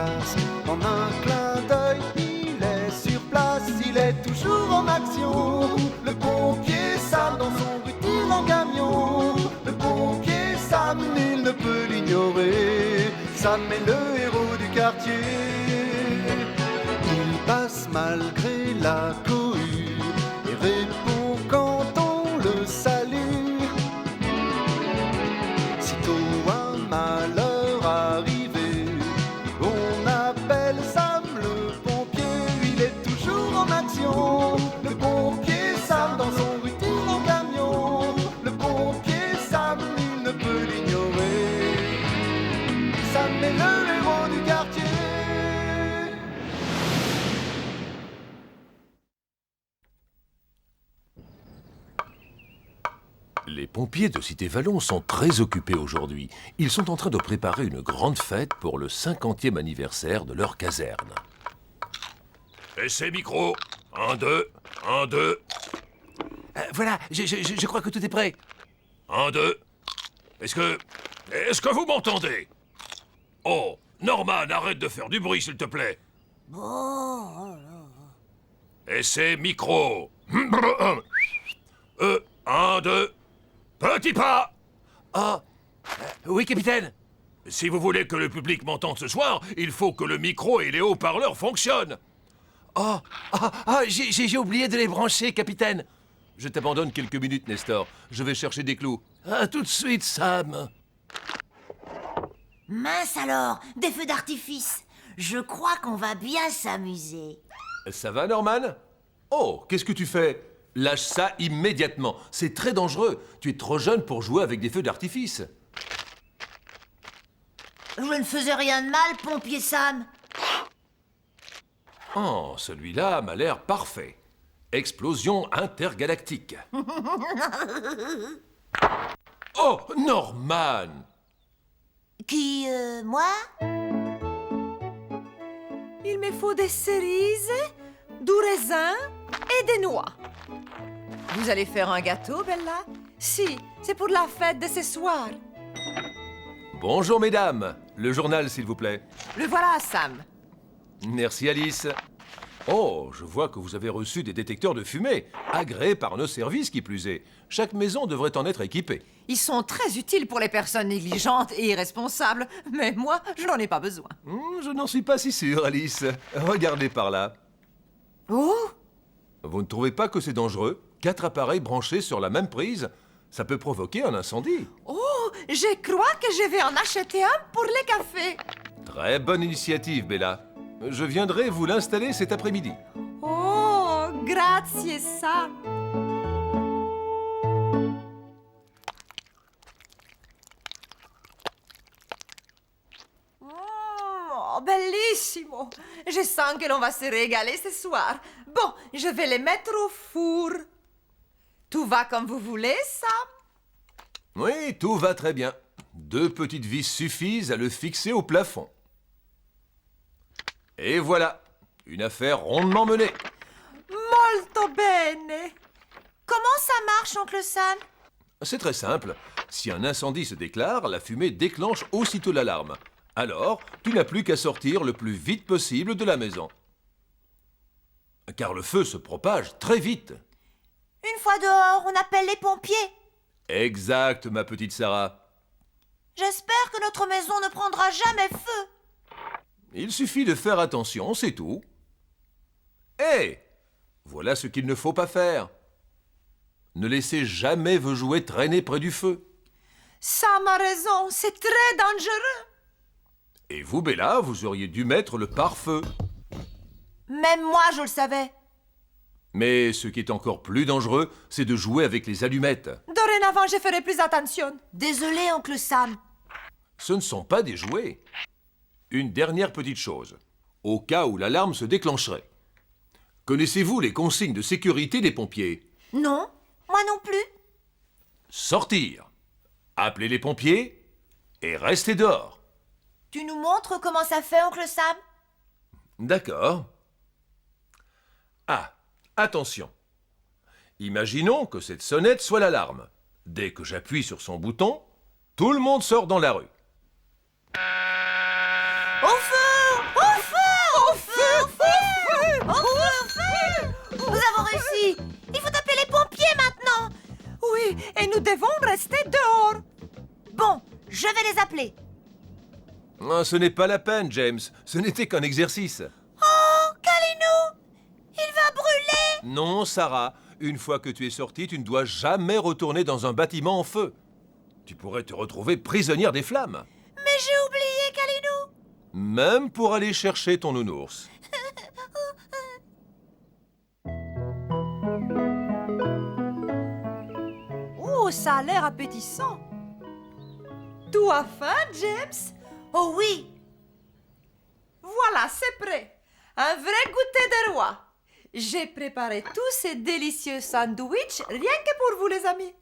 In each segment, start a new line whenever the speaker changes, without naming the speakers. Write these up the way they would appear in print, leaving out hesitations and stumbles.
efficace. En un clin d'œil, il est sur place, il est toujours en action. Le pompier Sam dans son routine en camion. Le pompier Sam, nul ne peut l'ignorer. Sam est le héros du quartier. Il passe malgré la cohue et répond quand on le salue. Sitôt un malheur arrivé, on appelle Sam le pompier. Il est toujours en action. Le pompier Sam dans son routine en camion. Le pompier Sam, nul ne peut l'ignorer. Sam est le héros du quartier.
Les pompiers de Cité-Vallon sont très occupés aujourd'hui. Ils sont en train de préparer une grande fête pour le 50e anniversaire de leur caserne. Essai micro. 1, 2, 1, 2. Voilà, je crois que tout est prêt. 1, 2. Est-ce que vous m'entendez? Oh, Norman, arrête de faire du bruit, s'il te plaît. Essai micro. 1, 2. Petit pas. Ah, oui, capitaine. Si vous voulez que le public m'entende ce soir, il faut que le micro et les haut-parleurs fonctionnent. J'ai oublié de les brancher, capitaine. Je t'abandonne quelques minutes, Nestor. Je vais chercher des clous. À tout de suite, Sam.
Mince alors, des feux d'artifice. Je crois qu'on va bien s'amuser.
Ça va, Norman? Oh, qu'est-ce que tu fais? Lâche ça immédiatement. C'est très dangereux. Tu es trop jeune pour jouer avec des feux d'artifice.
Je ne faisais rien de mal, pompier Sam.
Oh, celui-là m'a l'air parfait. Explosion intergalactique. Oh, Norman!
Moi?
Il me faut des cerises, du raisin et des noix. Vous allez faire un gâteau, Bella? Si, c'est pour la fête de ce soir.
Bonjour, mesdames. Le journal, s'il vous plaît.
Le voilà, Sam.
Merci, Alice. Oh, je vois que vous avez reçu des détecteurs de fumée, agréés par nos services, qui plus est. Chaque maison devrait en être équipée.
Ils sont très utiles pour les personnes négligentes et irresponsables, mais moi, je n'en ai pas besoin.
Je n'en suis pas si sûr, Alice. Regardez par là.
Oh!
Vous ne trouvez pas que c'est dangereux? 4 appareils branchés sur la même prise, ça peut provoquer un incendie.
Oh! Je crois que je vais en acheter un pour les cafés.
Très bonne initiative, Bella. Je viendrai vous l'installer cet après-midi.
Oh! Grazie, Sam. Oh, bellissimo! Je sens que l'on va se régaler ce soir. Bon, je vais les mettre au four. Tout va comme vous voulez, Sam?
Oui, tout va très bien. 2 petites vis suffisent à le fixer au plafond. Et voilà, une affaire rondement menée.
Molto bene!
Comment ça marche, oncle Sam?
C'est très simple. Si un incendie se déclare, la fumée déclenche aussitôt l'alarme. Alors, tu n'as plus qu'à sortir le plus vite possible de la maison. Car le feu se propage très vite.
Une fois dehors, on appelle les pompiers.
Exact, ma petite Sarah.
J'espère que notre maison ne prendra jamais feu.
Il suffit de faire attention, c'est tout. Hé! Voilà ce qu'il ne faut pas faire. Ne laissez jamais vos jouets traîner près du feu.
Sam a raison, c'est très dangereux.
Et vous, Bella, vous auriez dû mettre le pare-feu.
Même moi, je le savais.
Mais ce qui est encore plus dangereux, c'est de jouer avec les allumettes.
Dorénavant, je ferai plus attention.
Désolé, oncle Sam.
Ce ne sont pas des jouets. Une dernière petite chose, au cas où l'alarme se déclencherait. Connaissez-vous les consignes de sécurité des pompiers?
Non, moi non plus.
Sortir, appeler les pompiers et rester dehors.
Tu nous montres comment ça fait, oncle Sam?
D'accord. Ah, attention. Imaginons que cette sonnette soit l'alarme. Dès que j'appuie sur son bouton, tout le monde sort dans la rue.
Au feu! Nous avons réussi. Il faut appeler les pompiers maintenant.
Oui, et nous devons rester dehors.
Bon, je vais les appeler.
Ah, ce n'est pas la peine, James. Ce n'était qu'un exercice.
Oh, Kalinou, il va brûler.
Non, Sarah. Une fois que tu es sortie, tu ne dois jamais retourner dans un bâtiment en feu. Tu pourrais te retrouver prisonnière des flammes.
Mais j'ai oublié, Kalinou.
Même pour aller chercher ton nounours.
Oh, ça a l'air appétissant. Tu as faim, James?
Oh oui.
Voilà, c'est prêt. Un vrai goûter de roi. J'ai préparé tous ces délicieux sandwichs rien que pour vous, les amis.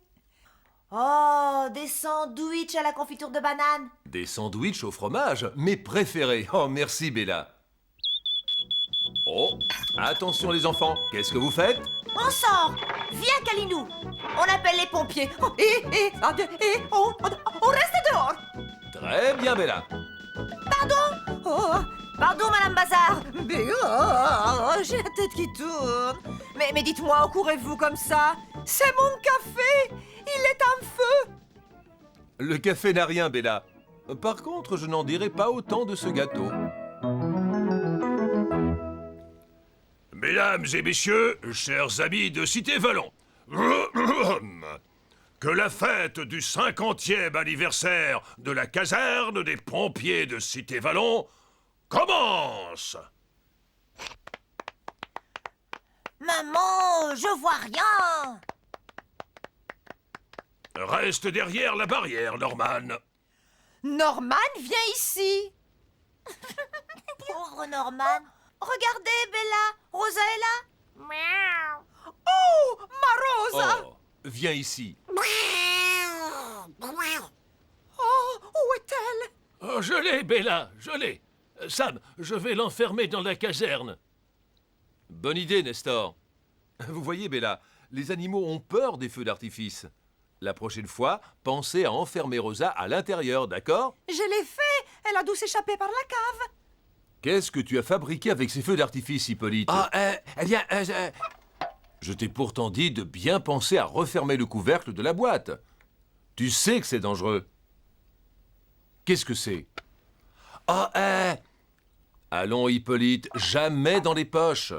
Oh, des sandwichs à la confiture de banane.
Des sandwichs au fromage, mes préférés. Oh, merci, Bella. Oh, attention les enfants, qu'est-ce que vous faites?
On sort. Viens, Kalinou. On appelle les pompiers.
Oh, on reste dehors.
Très bien, Bella.
Pardon.
Oh,
Pardon, Madame Bazar.
mais j'ai la tête qui tourne. Mais dites-moi, où courez-vous comme ça? C'est mon café. Il est en feu.
Le café n'a rien, Bella. Par contre, je n'en dirai pas autant de ce gâteau.
Mesdames et messieurs, chers amis de Cité-Vallon, que la fête du 50e anniversaire de la caserne des pompiers de Cité-Vallon commence!
Maman, je vois rien.
Reste derrière la barrière, Norman.
Norman, viens ici.
Pauvre Norman. Regardez, Bella. Rosa est là. Miaou.
Oh, ma Rosa.
Oh, viens ici.
Oh, où est-elle?
Oh, je l'ai, Bella, je l'ai. Sam, je vais l'enfermer dans la caserne.
Bonne idée, Nestor. Vous voyez, Bella, les animaux ont peur des feux d'artifice. La prochaine fois, pensez à enfermer Rosa à l'intérieur, d'accord?
Je l'ai fait. Elle a dû s'échapper par la cave.
Qu'est-ce que tu as fabriqué avec ces feux d'artifice, Hippolyte? Je t'ai pourtant dit de bien penser à refermer le couvercle de la boîte. Tu sais que c'est dangereux. Qu'est-ce que c'est? Allons, Hippolyte, jamais dans les poches.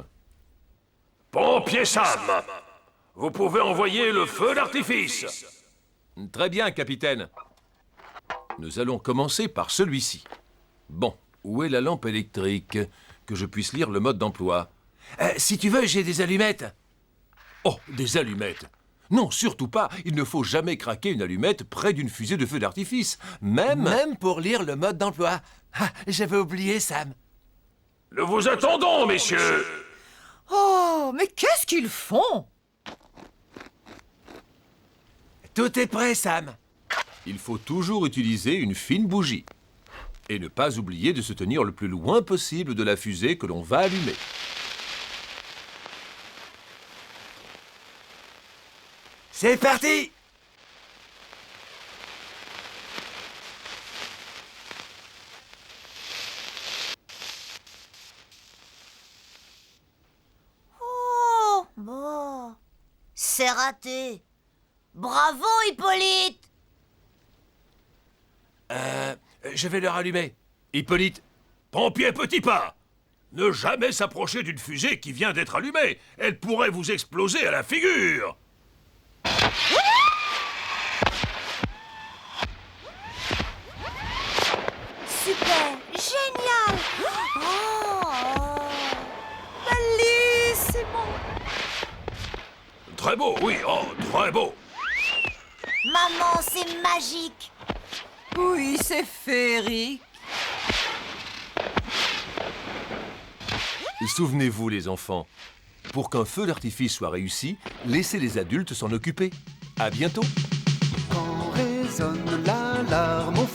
Pompier Sam, vous pouvez envoyer le feu d'artifice.
Très bien, capitaine. Nous allons commencer par celui-ci. Bon, où est la lampe électrique? Que je puisse lire le mode d'emploi. Si tu veux, j'ai des allumettes. Oh, des allumettes? Non, surtout pas. Il ne faut jamais craquer une allumette près d'une fusée de feu d'artifice. Même pour lire le mode d'emploi. Ah, j'avais oublié, Sam.
Nous vous attendons, messieurs.
Oh, mais qu'est-ce qu'ils font?
Tout est prêt, Sam. Il faut toujours utiliser une fine bougie. Et ne pas oublier de se tenir le plus loin possible de la fusée que l'on va allumer. C'est parti!
Oh, bon. C'est raté. Bravo, Hippolyte.
Je vais le rallumer. Hippolyte,
Pompier Petit Pas, ne jamais s'approcher d'une fusée qui vient d'être allumée. Elle pourrait vous exploser à la figure.
Super. Génial. Oh.
Bellissimo.
Très beau, oui, oh, très beau.
Maman, c'est magique.
Oui, c'est féerique.
souvenez-vous les enfants, pour qu'un feu d'artifice soit réussi, laissez les adultes s'en occuper. À bientôt.
Quand résonne l'alarme au